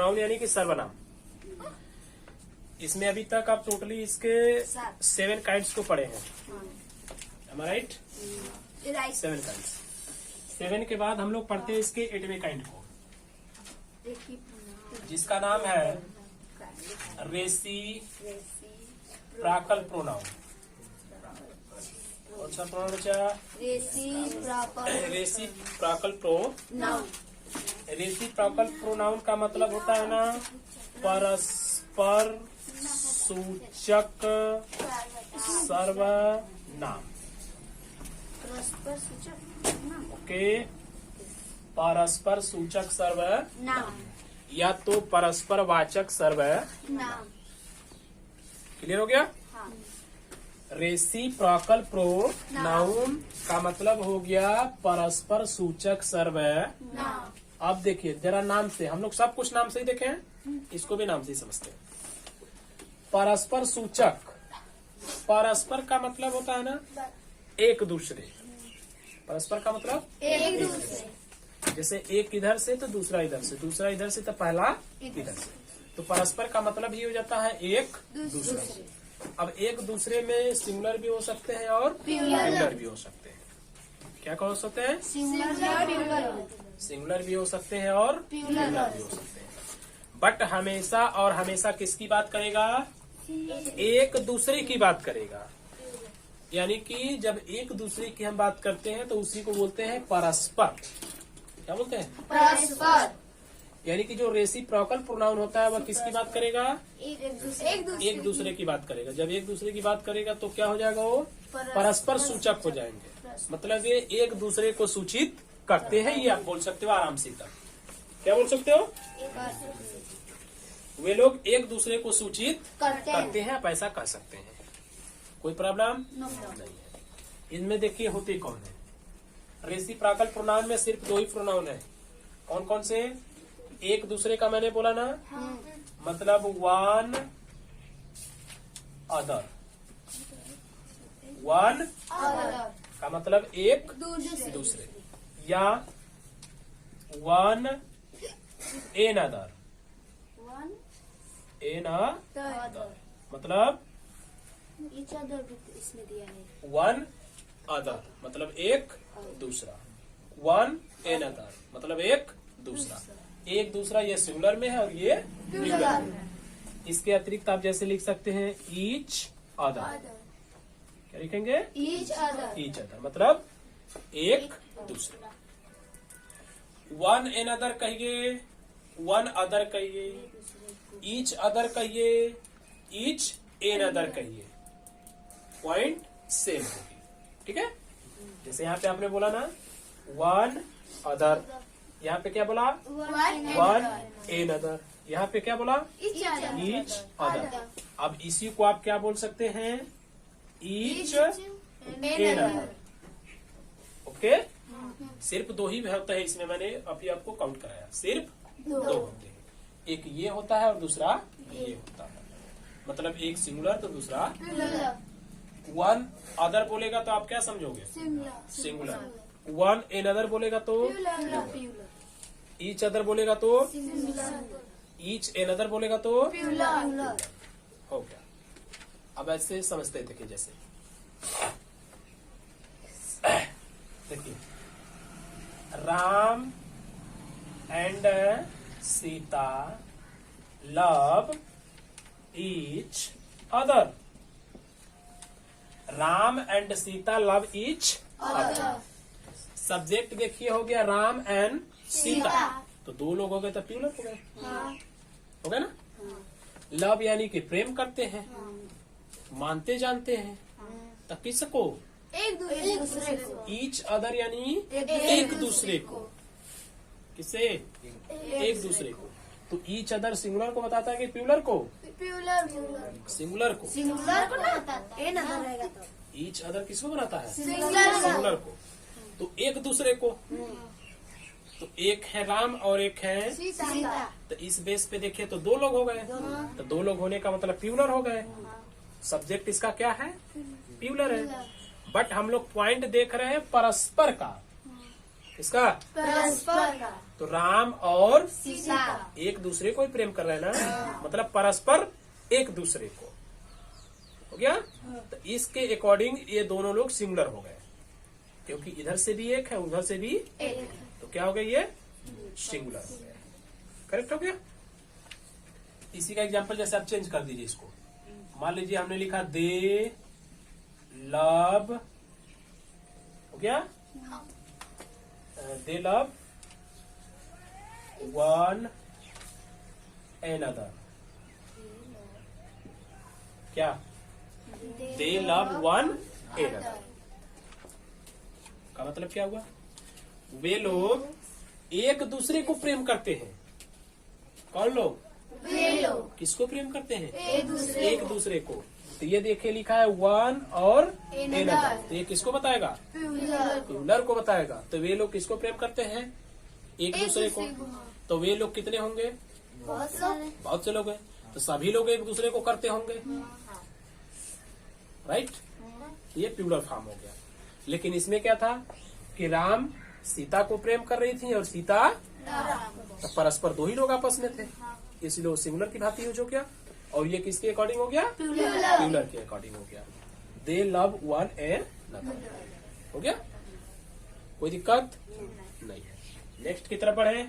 Pronoun यानी कि सर्वनाम। इसमें अभी तक आप टोटली इसके 7 काइंड्स को पढ़े हैं, राइट? 7 काइंड्स। 7 के बाद हम लोग पढ़ते हैं इसके 8वें काइंड को, जिसका नाम है रेसिप्रोकल प्रोनाउन। अच्छा प्रोनाउन बचा रेसिप्रोकल प्रोनाउन। रेसिप्रोकल प्रोनाउन का मतलब होता है ना परस्पर सूचक सर्वनाम। ओके, परस्पर सूचक सर्वनाम या तो परस्पर वाचक सर्वनाम। क्लियर हो गया? रेसिप्रोकल प्रोनाउन का मतलब हो गया परस्पर सूचक सर्वनाम। अब देखिए जरा नाम से, हम लोग सब कुछ नाम से ही देखे हैं, इसको भी नाम से ही समझते हैं। परस्पर सूचक, परस्पर का मतलब होता है ना एक दूसरे। परस्पर का मतलब एक दूसरे। जैसे एक इधर से तो दूसरा इधर से, दूसरा इधर से तो पहला इधर से, तो परस्पर का मतलब ये हो जाता है एक दूसरा से। अब एक दूसरे में सिंगुलर भी हो सकते हैं और प्लूरल भी हो सकते हैं। क्या हो सकते हैं? सिंगुलर भी हो सकते हैं और प्लूरल भी हो सकते हैं। बट हमेशा और हमेशा किसकी बात करेगा? एक दूसरे की बात करेगा। यानी कि जब एक दूसरे की हम बात करते हैं तो उसी को बोलते हैं परस्पर। क्या बोलते हैं? परस्पर। यानी कि जो रेसिप्रोकल प्रोनाउन होता है वह किसकी बात करेगा? एक दूसरे की बात करेगा। जब एक दूसरे की बात करेगा तो क्या हो जाएगा? वो परस्पर सूचक हो जाएंगे। मतलब ये एक दूसरे को सूचित करते हैं, ये आप बोल सकते हो आराम से। तक क्या बोल सकते हो? वे लोग एक दूसरे को सूचित करते हैं, आप ऐसा कर सकते हैं। कोई प्रॉब्लम नहीं है। इनमें देखिए होते कौन है? रेसिप्रोकल प्रोनाउन में सिर्फ 2 ही प्रोनाउन है। कौन कौन से? एक दूसरे का मैंने बोला ना, मतलब वन अदर। वन का मतलब एक दूसरे, या one another. Another मतलब ईच अदर भी इसमें दिया है। वन अदर मतलब एक दूसरा, वन एन अदर मतलब एक दूसरा। एक दूसरा ये सिंगुलर में है और ये प्लूरल में है। इसके अतिरिक्त आप जैसे लिख सकते हैं ईच अदर। क्या लिखेंगे? Each other. ईच अदर मतलब एक दूसरा। वन एन अदर कहिए, वन अदर कहिए, ईच अदर कहिए, ईच एन अदर कहिए, पॉइंट सेम होगी। ठीक है? जैसे यहाँ पे आपने बोला ना वन अदर, यहाँ पे क्या बोला? One another. यहाँ पे क्या बोला? Each other. अब इसी को आप क्या बोल सकते हैं? Each N other. ओके, सिर्फ 2 ही होता है इसमें, मैंने अभी आपको काउंट कराया। सिर्फ 2 होते हैं। एक ये होता है और दूसरा ये होता है। मतलब एक सिंगुलर तो दूसरा वन अदर बोलेगा तो आप क्या समझोगे? सिंगुलर। वन एन अदर बोलेगा तो ईच अदर बोलेगा तो ईच एन अदर बोलेगा तो हो गया। अब ऐसे समझते थे कि जैसे देखिए Ram and Sita love each other. Ram and Sita love each other. Subject देखिए हो गया राम एंड सीता, तो 2 लोग हो गए तो प्लूरल हो गए। हो गया ना? लव यानी कि प्रेम करते हैं, मानते जानते हैं, तो किसको? एक दूसरे को। ईच अदर यानी एक दूसरे को। किसे? एक दूसरे को। तो ईच अदर सिंगुलर को बताता है कि प्लूरल को? सिंगुलर को। सिंगुलर को ना बताता है, एन अदर रहेगा तो। ईच अदर किसको बनाता है? सिंगुलर को। तो एक दूसरे को, तो एक है राम और एक है सीता। तो इस बेस पे देखे तो 2 लोग हो गए। तो 2 लोग होने का मतलब प्लूरल हो गए। सब्जेक्ट इसका क्या है? प्लूरल है। बट हम लोग पॉइंट देख रहे हैं परस्पर का। किसका? परस्पर का। तो राम और सीता। एक दूसरे को ही प्रेम कर रहे हैं ना, मतलब परस्पर एक दूसरे को। हो गया? तो इसके अकॉर्डिंग ये दोनों लोग सिंगुलर हो गए, क्योंकि इधर से भी एक है, उधर से भी एक। तो क्या हो गया? ये सिंगुलर हो गया। करेक्ट हो गया? इसी का एग्जांपल जैसे आप चेंज कर दीजिए इसको। मान लीजिए हमने लिखा दे लव, हो गया? They love one another. क्या? दे लव वन एनदर का मतलब क्या हुआ? वे लोग एक दूसरे को प्रेम करते हैं। कौन लोग? वे लोग किसको प्रेम करते हैं? एक दूसरे को। तो ये देखिए लिखा है वन और Another। एनदर, तो ये किसको बताएगा? प्लूरल को बताएगा। तो वे लोग किसको प्रेम करते हैं? एक दूसरे को। तो वे लोग कितने होंगे? बहुत सारे। बहुत से लोग हैं, तो सभी लोग एक दूसरे को करते होंगे, राइट? ये प्लूरल फॉर्म हो गया। लेकिन इसमें क्या था कि राम सीता को प्रेम कर रही थी और सीता, तो परस्पर दो ही लोग आपस में थे, इसलिए वो सिंगुलर की भांति यूज हो गया। और ये किसके अकॉर्डिंग हो गया? प्लूरल के अकॉर्डिंग हो गया। They love one another. हो गया? कोई दिक्कत नहीं है। नेक्स्ट की तरफ बढ़े।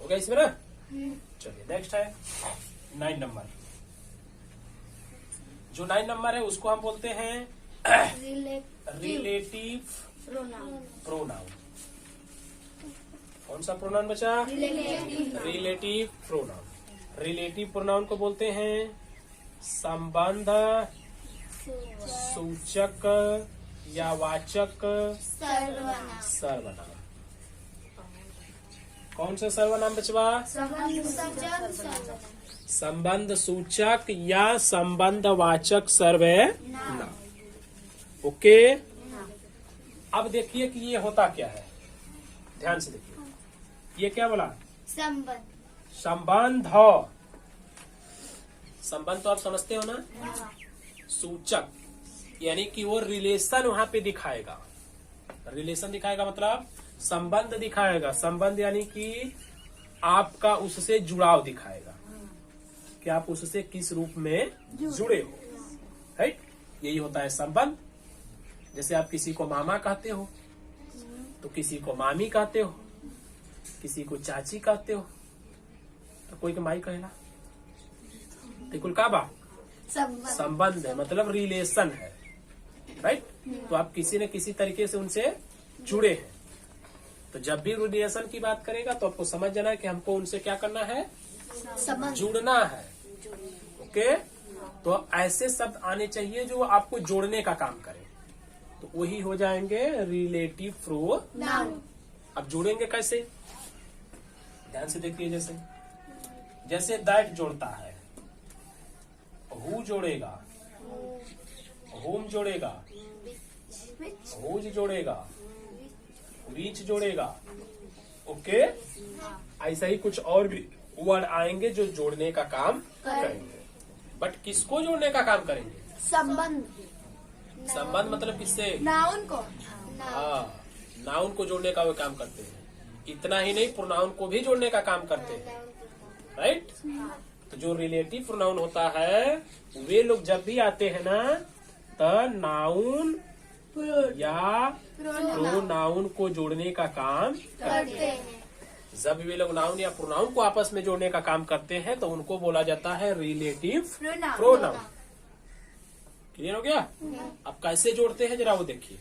हो गया इसमें ना? चलिए नेक्स्ट है 9 नंबर। जो 9 नंबर है उसको हम बोलते हैं रिलेटिव प्रोनाउन। कौन सा प्रोनाउन बचा? Relative pronoun. रिलेटिव प्रोनाउन को बोलते हैं संबंध सूचक या वाचक सर्वनाम। कौन सा सर्वनाम बचवा? संबंध सूचक या संबंध वाचक सर्वनाम। ओके, अब देखिए कि ये होता क्या है। ध्यान से देखिए, ये क्या बोला? संबंध। संबंध हो। संबंध तो आप समझते हो ना? सूचक यानी कि वो रिलेशन वहां पे दिखाएगा। रिलेशन दिखाएगा मतलब संबंध दिखाएगा। संबंध यानी कि आपका उससे जुड़ाव दिखाएगा कि आप उससे किस रूप में जुड़े हो, राइट? यही होता है संबंध। जैसे आप किसी को मामा कहते हो, तो किसी को मामी कहते हो, किसी को चाची कहते हो, तो कोई के माई कहेला। तो कुल का बा? संबंध है, मतलब रिलेशन है, राइट? तो आप किसी न किसी तरीके से उनसे जुड़े हैं। तो जब भी रिलेशन की बात करेगा तो आपको समझ जाना है कि हमको उनसे क्या करना है? जुड़ना है। ओके, तो ऐसे शब्द आने चाहिए जो आपको जोड़ने का काम करे, तो वही हो जाएंगे रिलेटिव प्रोनाउन। अब जोड़ेंगे कैसे? ध्यान से देखिए। जैसे दैट जोड़ता है, हु जोड़ेगा, होम जोड़ेगा, हुज जोड़ेगा, रीच जोड़ेगा। ओके, ऐसा ही कुछ और भी वर्ड आएंगे जो जोड़ने का काम करेंगे। बट किसको जोड़ने का काम करेंगे? संबंध। संबंध मतलब किससे? नाउन को। हाँ, नाउन को जोड़ने का वो काम करते हैं। इतना ही नहीं, प्रोनाउन को भी जोड़ने का काम करते हैं, राइट? तो जो रिलेटिव प्रोनाउन होता है वे लोग जब भी आते हैं ना, तो नाउन या प्रोनाउन को जोड़ने का काम करते हैं। जब वे लोग नाउन या प्रोनाउन को आपस में जोड़ने का काम करते हैं तो उनको बोला जाता है रिलेटिव प्रोनाउन। क्लियर हो गया? अब कैसे जोड़ते हैं जरा वो देखिए।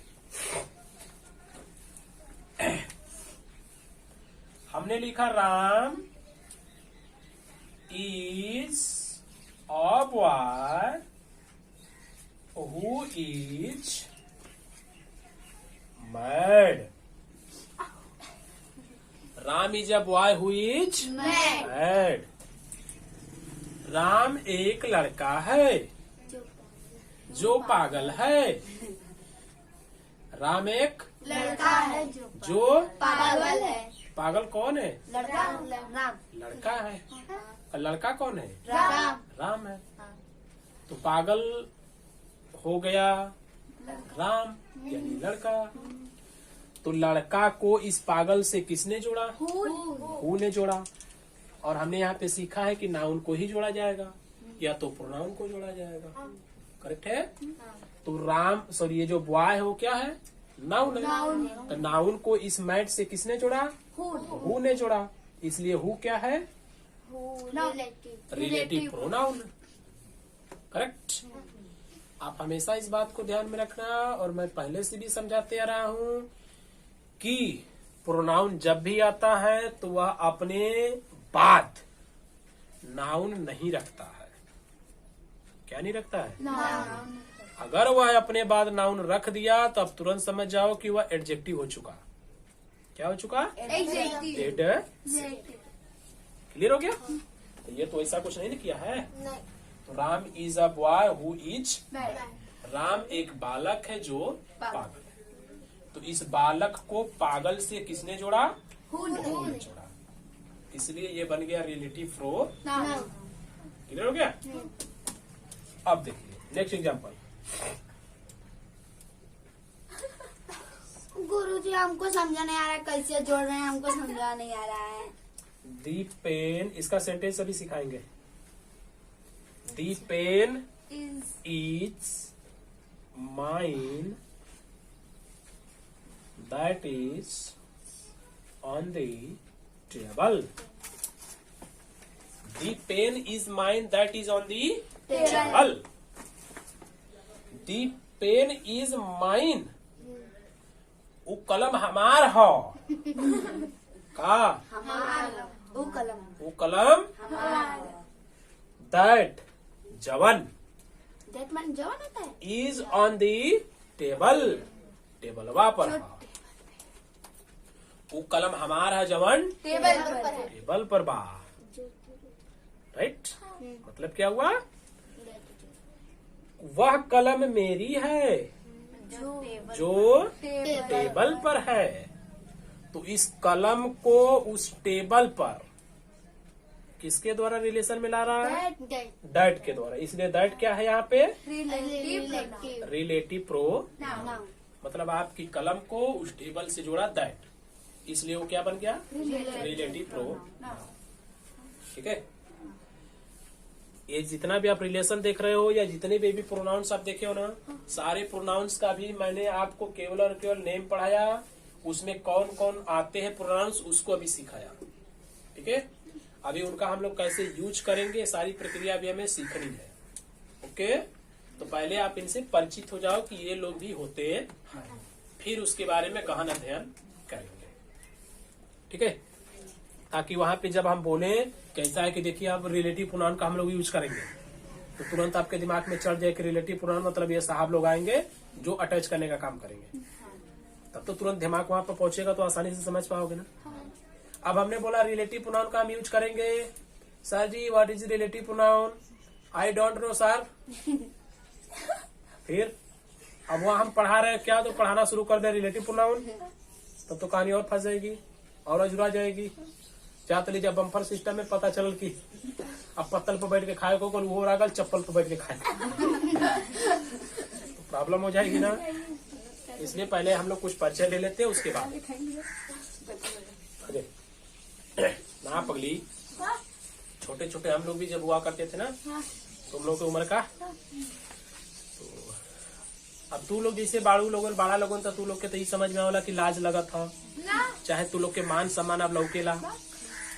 हमने लिखा Ram is a boy who is mad. Ram is a boy who is mad. Ram एक लड़का है जो पागल है। राम एक लड़का है जो पागल है। पागल कौन है? लड़का। राम। लड़का है। और लड़का कौन है? राम। राम है। तो पागल हो गया राम यानी लड़का। तो लड़का को इस पागल से किसने जोड़ा? हु ने जोड़ा। और हमने यहाँ पे सीखा है कि नाउन को ही जोड़ा जाएगा या तो प्रोनाउन को जोड़ा जाएगा। करेक्ट है? तो राम सॉरी ये जो बॉय है वो क्या है? नाउन है। तो नाउन को इस मैट से किसने जोड़ा? हु ने जोड़ा। इसलिए हु क्या है? Relative pronoun. करेक्ट। आप हमेशा इस बात को ध्यान में रखना, और मैं पहले से भी समझाते आ रहा हूँ कि प्रोनाउन जब भी आता है तो वह अपने बाद नाउन नहीं रखता है। क्या नहीं रखता है? अगर वह अपने बाद नाउन रख दिया तो अब तुरंत समझ जाओ कि वह एडजेक्टिव हो चुका। क्या हो चुका? क्लियर हो गया? तो ये तो ऐसा कुछ नहीं किया है। तो Ram is a boy who is, Ram एक बालक है जो पागल है। तो इस बालक को पागल से किसने जोड़ा? हु ने जोड़ा। इसलिए ये बन गया रिलेटिव प्रोनाउन। क्लियर हो गया? अब देखिए नेक्स्ट एग्जांपल। गुरुजी हमको समझा नहीं आ रहा है, कैसे जोड़ रहे हैं, हमको समझा नहीं आ रहा है। दी पेन, इसका सेंटेंस अभी सिखाएंगे। The pen is mine that is on the table. The pen is mine that is on the table. The pen is mine, वो कलम हमार हो का? वो कलम दैट जवन दैट मान जवान होता है। इज ऑन दी टेबल, टेबलवा पर है। वो कलम हमारा जवन टेबल पर है। टेबल पर बा। राइट? मतलब क्या हुआ? वह कलम मेरी है जो टेबल पर है। तो इस कलम को उस टेबल पर किसके द्वारा रिलेशन में ला रहा है? दैट के द्वारा। इसलिए दैट क्या है यहाँ पे? Relative pronoun. मतलब आपकी कलम को उस टेबल से जोड़ा दैट, इसलिए वो क्या बन गया? Relative pronoun. ठीक है? ये जितना भी आप रिलेशन देख रहे हो या जितने भी प्रोनाउंस आप देखे हो ना, सारे प्रोनाउंस का भी मैंने आपको केवल और केवल नेम पढ़ाया, उसमें कौन कौन आते हैं प्रोनाउंस उसको अभी सिखाया। ठीक है? अभी उनका हम लोग कैसे यूज करेंगे सारी प्रक्रिया भी हमें सीखनी है। ओके? तो पहले आप इनसे परिचित हो जाओ कि ये लोग भी होते हैं, फिर उसके बारे में गहन अध्ययन करेंगे। ठीक है? ताकि वहां पे जब हम बोले कैसा है कि देखिए आप रिलेटिव प्रोनाउन का हम लोग यूज करेंगे तो तुरंत आपके दिमाग में चढ़ जाए कि रिलेटिव प्रोनाउन मतलब ये साहब लोग आएंगे जो अटैच करने का काम करेंगे। तब तो तुरंत दिमाग वहां पर पहुंचेगा तो आसानी से समझ पाओगे ना। अब हमने बोला रिलेटिव प्रोनाउन का हम यूज करेंगे। Sir ji what is relative pronoun? I don't know sir. फिर अब वहाँ हम पढ़ा रहे हैं क्या, तो पढ़ाना शुरू कर दे रिलेटिव प्रोनाउन, तब तो कहानी और फंस जाएगी और अजुरा जाएगी। चातली जब बम्पर सिस्टम में पता चल कि अब पत्तल पर बैठ के खाए को वो रागल चप्पल पर बैठ के खाए तो प्रॉब्लम हो जाएगी ना। इसलिए पहले हम लोग कुछ परिचय ले लेते हैं उसके बाद। अरे ना पगली, छोटे छोटे हम लोग भी जब हुआ करते थे ना तुम लोग की उम्र का, तो अब तू लोग जैसे बाड़ू लोगन बाड़ा लोगन तो तू लोग के तो ही समझ में आवला कि लाज लगा था, चाहे तू लोग के मान सम्मान अब लौकेला।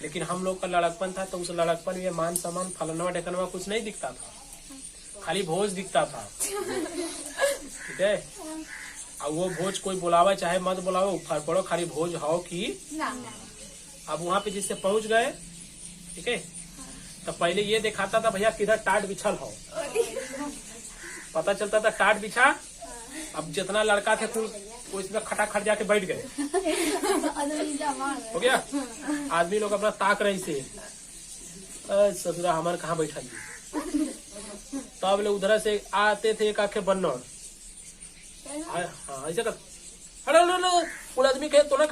लेकिन हम लोग का लड़कपन था तो उस लड़कपन में मान सम्मान फलनवा ढकनवा कुछ नहीं दिखता था, खाली भोज दिखता था। ठीक है? अब वो भोज कोई बुलावा चाहे मत बुलावा उफार पड़ो, खाली भोज हो कि। अब वहाँ पे जिससे पहुंच गए, ठीक है, तो पहले ये दिखाता था भैया किधर टाट बिछल हो, पता चलता था टाट बिछा। अब जितना लड़का थे कुल वो इसमें खटाखट जाके बैठ गए। हो गया? आदमी लोग अपना ताक रही से ससुरा हमारे कहाँ बैठा जी। तब लोग उधर से आते थे एक आखे बनना, हाँ ऐसे कर, कुल आदमी कहे तो ना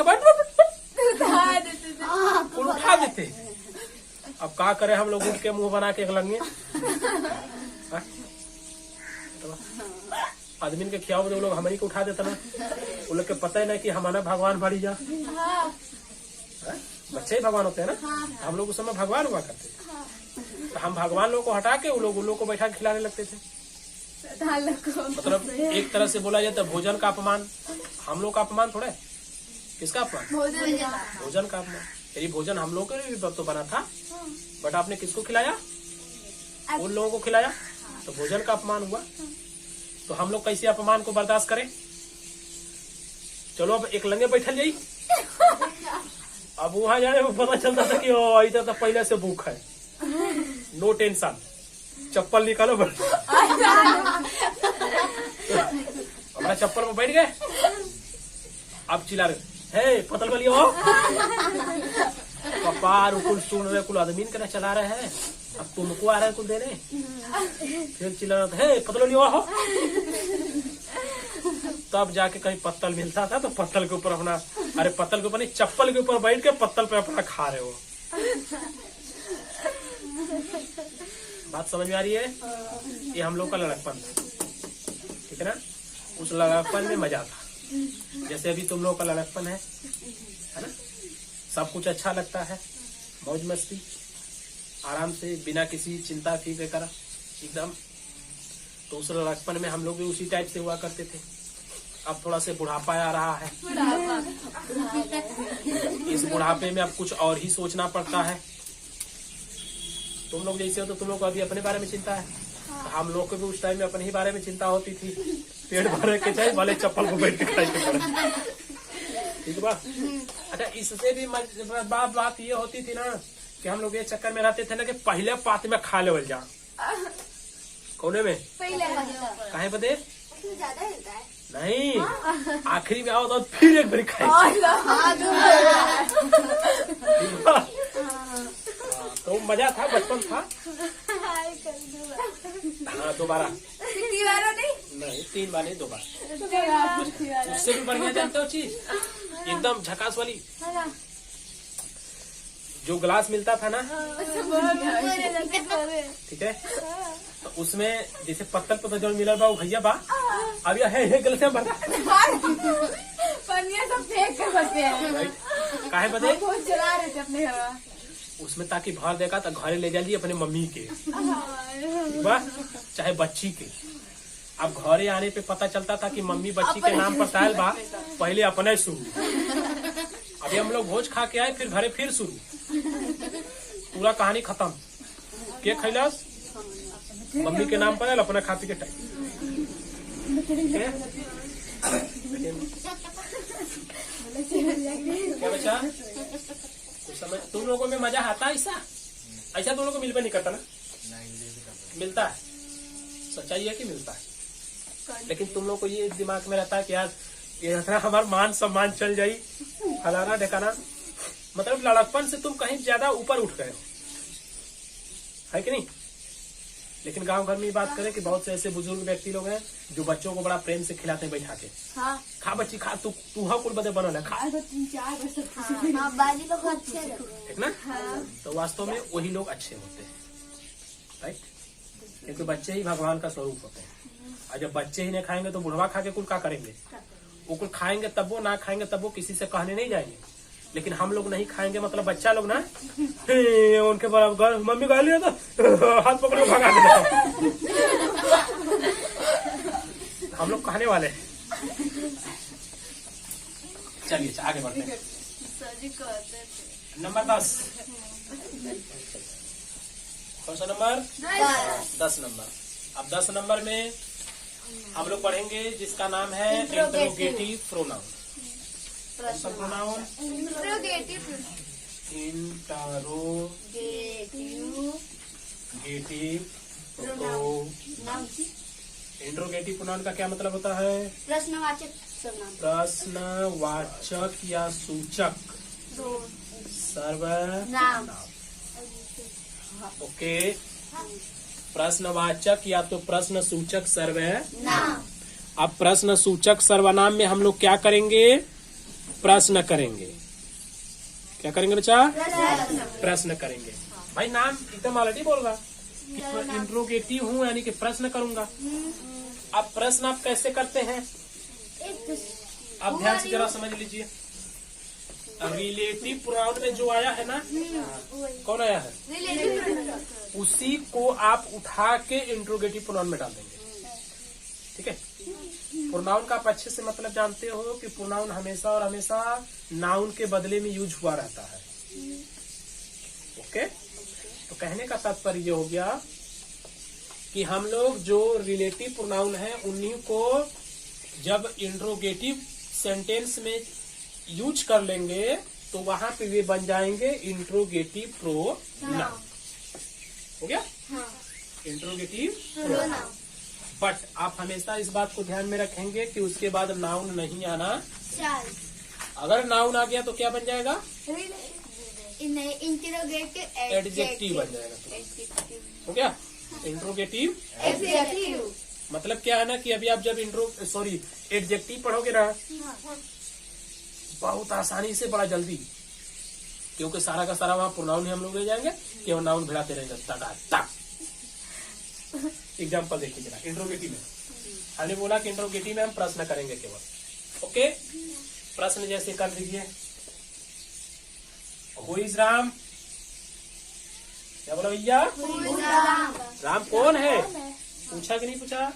कुल उठा देते। अब क्या करे हम लोग उठ के मुंह बना के एक लंगे। आदमी के खियाओ वो लोग हमारी को उठा देता ना, वो लोग के पता ही नहीं कि हमारा भगवान बड़ी जा। हाँ। बच्चे ही भगवान होते हैं ना, हम लोग उस समय भगवान हुआ करते थे। तो हम भगवान लोग को हटा के उन लोग को बैठा के खिलाने लगते थे। मतलब एक तरह से बोला जाए तो भोजन का अपमान, हम लोग का अपमान थोड़ा है। किसका अपमान? भोजन का अपमान। यदि भोजन हम लोग के लिए भी तो बना था, बट आपने किसको खिलाया? उन लोगों को खिलाया, तो भोजन का अपमान हुआ। तो हम लोग कैसे अपमान को बर्दाश्त करें? चलो अब एक लंगे बैठल जाई। अब वहां जाने में पता चलता था कि इधर तो पहले से भूख है, नो टेंशन, चप्पल निकालो हमारा चप्पल में बैठ गए। अब चिल्ला रहे, हे पतल बलियो कपार कुल सुन रहे, कुल आदमी के ना चला रहे हैं, अब तुमको आ रहा है कुल देने। फिर चिल्ला रहा था, हे पतल बलियो हो। तब जाके कहीं पत्तल मिलता था तो पत्तल के ऊपर अपना, अरे पत्तल के ऊपर नहीं, चप्पल के ऊपर बैठ के पत्तल पे अपना खा रहे हो। बात समझ में आ रही है? ये हम लोग का लड़कपन था, ठीक है ना। उस लड़कपन में मजा था, जैसे अभी तुम लोग का लड़कपन है ना। सब कुछ अच्छा लगता है, मौज मस्ती, आराम से, बिना किसी चिंता फिक्र करा एकदम। तो उस लड़कपन में हम लोग भी उसी टाइप से हुआ करते थे। अब थोड़ा से बुढ़ापा आ रहा है, इस बुढ़ापे में अब कुछ और ही सोचना पड़ता है। तुम लोग जैसे हो तो तुम लोग को अभी अपने बारे में चिंता है, तो हम लोग को भी उस टाइम में अपने ही बारे में चिंता होती थी। पेट भरे के चाहे भले चप्पल को बैठ के खाई के पड़े, ठीक है। अच्छा, इससे भी बात ये होती थी ना कि हम लोग ये चक्कर में रहते थे ना कि पहले पात में खा लेवल जा, कोने में काहे बदे नहीं, आखिरी में आओ तो फिर एक बार खाए। तो मजा था, बचपन था। हाँ, दोबारा नहीं, 3 बार नहीं, 2 बार। उससे भी बढ़िया जानते हो चीज, एकदम झकास वाली, जो गिलास मिलता था ना, ठीक है, तो उसमें जैसे पत्तल पत्तल जो मिला बा, वो भैया बा अब यह है गिलास में भरा सब फेंक कर बचे हैं। काहे बदे? चला रहे थे अपने घर उसमें, ताकि भर देगा तो घरे ले जाइए अपने मम्मी के, बा चाहे बच्ची के। अब घरे आने पे पता चलता था कि मम्मी बच्ची के नाम पर साल बा, पहले अपने शुरू। अभी हम लोग भोज खा के आए, फिर घरे फिर शुरू, पूरा कहानी खत्म। के खैलास मम्मी के नाम पर अपना खा पी के टाइम। क्या बचा? कुछ समय तुम लोगों में मजा आता है ऐसा? ऐसा तुम लोगों को मिलकर नहीं करता ना? मिलता है, सच्चाई है कि मिलता है। लेकिन तुम लोग को ये दिमाग में रहता है कि यार ये हमारा मान सम्मान चल जाई, फलाना ढकाना। मतलब लड़कपन से तुम कहीं ज्यादा ऊपर उठ गए हो, है कि नहीं? लेकिन गांव घर में बात करें कि बहुत से ऐसे बुजुर्ग व्यक्ति लोग हैं जो बच्चों को बड़ा प्रेम से खिलाते हैं बैठा के। हाँ। खा बच्ची खा, तू हाँ कुल बदे बनल है, खा। ठीक ना? तो वास्तव में वही लोग अच्छे होते हैं, राइट? क्योंकि बच्चे ही भगवान का स्वरूप होते हैं। और जब बच्चे ही नहीं खाएंगे तो बुढ़वा खा के कुल क्या करेंगे? वो कुल खाएंगे तब वो, ना खाएंगे तब वो, किसी से कहने नहीं जाएंगे। लेकिन हम लोग नहीं खाएंगे, मतलब बच्चा लोग ना उनके बराबर मम्मी कह लिया था हाथ पकड़ो भगा देता। हम लोग कहने वाले हैं। चलिए आगे बढ़ते हैं। नंबर 10, कौन सा नंबर? 10 नंबर। अब 10 नंबर में हम लोग पढ़ेंगे जिसका नाम है interrogative pronoun. Pronoun interrogative pronoun. Interrogative pronoun का क्या मतलब होता है? प्रश्नवाचक या सूचक सर्वनाम। ओके, प्रश्नवाचक या तो प्रश्न सूचक सर्वनाम। अब प्रश्न सूचक सर्वनाम में हम लोग क्या करेंगे? प्रश्न करेंगे। क्या करेंगे बच्चा? प्रश्न करेंगे। भाई नाम एकदम ऑलरेडी बोल रहा, इंट्रोगेटिव हूँ यानी कि प्रश्न करूंगा। अब प्रश्न आप कैसे करते हैं, आप ध्यान से जरा समझ लीजिए। रिलेटिव प्रोनाउन में जो आया है ना, कौन आया है, उसी को आप उठा के इंट्रोगेटिव प्रोनाउन में डाल देंगे। ठीक है। प्रोनाउन का आप अच्छे से मतलब जानते हो कि प्रोनाउन हमेशा और हमेशा नाउन के बदले में यूज हुआ रहता है। ओके। तो कहने का तात्पर्य ये हो गया कि हम लोग जो रिलेटिव प्रोनाउन है उन्हीं को जब इंट्रोगेटिव सेंटेंस में यूज कर लेंगे तो वहां पे वे बन जाएंगे इंट्रोगेटिव प्रोनाउन। हो गया। Interrogative pronoun. बट आप हमेशा इस बात को ध्यान में रखेंगे कि उसके बाद नाउन नहीं आना। अगर नाउन आ गया तो क्या बन जाएगा, इंट्रोगेटिव एडजेक्टिव बन जाएगा। हो गया। इंट्रोगेटिव एडजेक्टिव मतलब क्या है ना कि अभी आप जब एडजेक्टिव पढ़ोगे ना बहुत आसानी से, बड़ा जल्दी, क्योंकि सारा का सारा वहाँ प्रोनाउन ही हम लोग ले जाएंगे, केवल नाउन भिड़ाते रहेंगे तक। एग्जाम्पल देखिए जरा। इंट्रोगेटिव में हमने बोला कि इंट्रोगेटिव में हम प्रश्न करेंगे केवल। ओके। प्रश्न जैसे कर दीजिए, हु इज राम। क्या बोला भैया, राम कौन है, पूछा कि नहीं पूछा,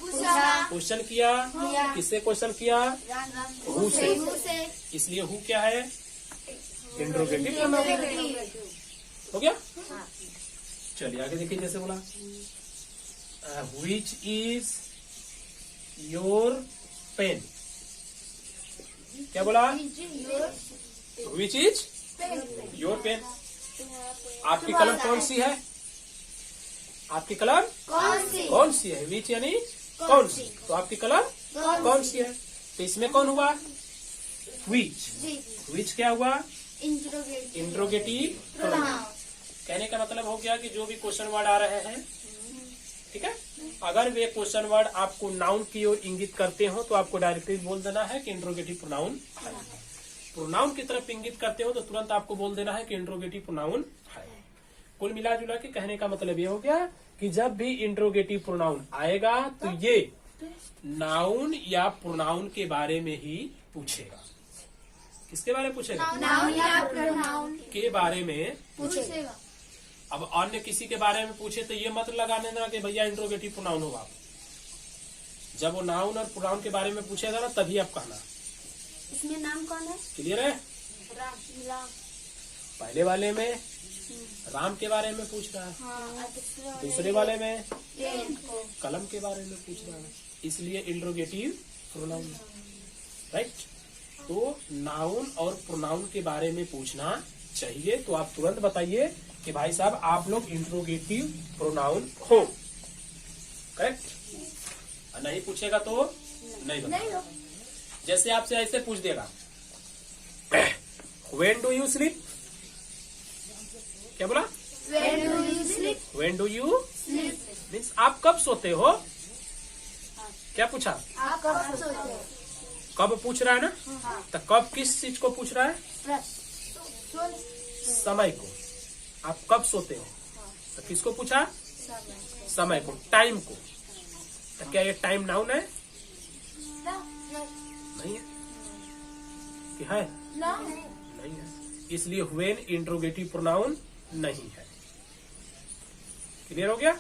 क्वेश्चन किया, किससे क्वेश्चन किया, हु से। इसलिए हु क्या है, इंट्रोगेटिव प्रोनाउन। हो गया। चलिए आगे देखिए, जैसे बोला which is your pen। क्या बोला, which is your pen। आपकी कलम कौन सी है, आपकी कलम कौन सी है, which यानी कौन सी, तो आपकी कलम कौन सी है। तो इसमें कौन हुआ, which क्या हुआ, इंट्रोगेटिव प्रोनाउन। कहने का मतलब हो गया कि जो भी क्वेश्चन वर्ड आ रहे हैं, ठीक है, अगर वे क्वेश्चन वर्ड आपको नाउन की ओर इंगित करते हो तो आपको डायरेक्टली बोल देना है कि इंट्रोगेटिव प्रोनाउन है। प्रोनाउन की तरफ इंगित करते हो तो तुरंत आपको बोल देना है कि इंट्रोगेटिव प्रोनाउन है। कुल मिला जुला के कहने का मतलब ये हो गया कि जब भी इंट्रोगेटिव प्रोनाउन आएगा तो ये नाउन या प्रोनाउन के बारे में ही पूछेगा। किसके बारे में पूछेगा, नाउन या प्रोनाउन के बारे में पूछेगा। अब अन्य किसी के बारे में पूछे तो ये मत लगाने देना कि भैया इंट्रोगेटिव प्रोनाउन होगा। जब वो नाउन और प्रोनाउन के बारे में पूछेगा ना तभी आप कहना। इसमें नाम कौन है, क्लियर है। राम। पहले वाले में राम के बारे में पूछ रहा है, दूसरे वाले में कलम के बारे में पूछ रहा है, इसलिए इंट्रोगेटिव प्रोनाउन। राइट। तो नाउन और प्रोनाउन के बारे में पूछना चाहिए तो आप तुरंत बताइए कि भाई साहब आप लोग इंट्रोगेटिव प्रोनाउन हो। करेक्ट। नहीं पूछेगा तो नहीं बताएगा। जैसे आपसे ऐसे पूछ देगा व्हेन डू यू स्लीप। क्या बोला, व्हेन डू यू मीन्स आप कब सोते हो। क्या पूछा, आप कब सोते हो, कब पूछ रहा है ना। तो कब किस चीज को पूछ रहा है, समय को। आप कब सोते हो, तो किसको पूछा, समय को, टाइम को। तो क्या ये टाइम नाउन है, नहीं है कि है, नहीं है, इसलिए व्हेन इंट्रोगेटिव प्रोनाउन नहीं है। क्लियर हो गया।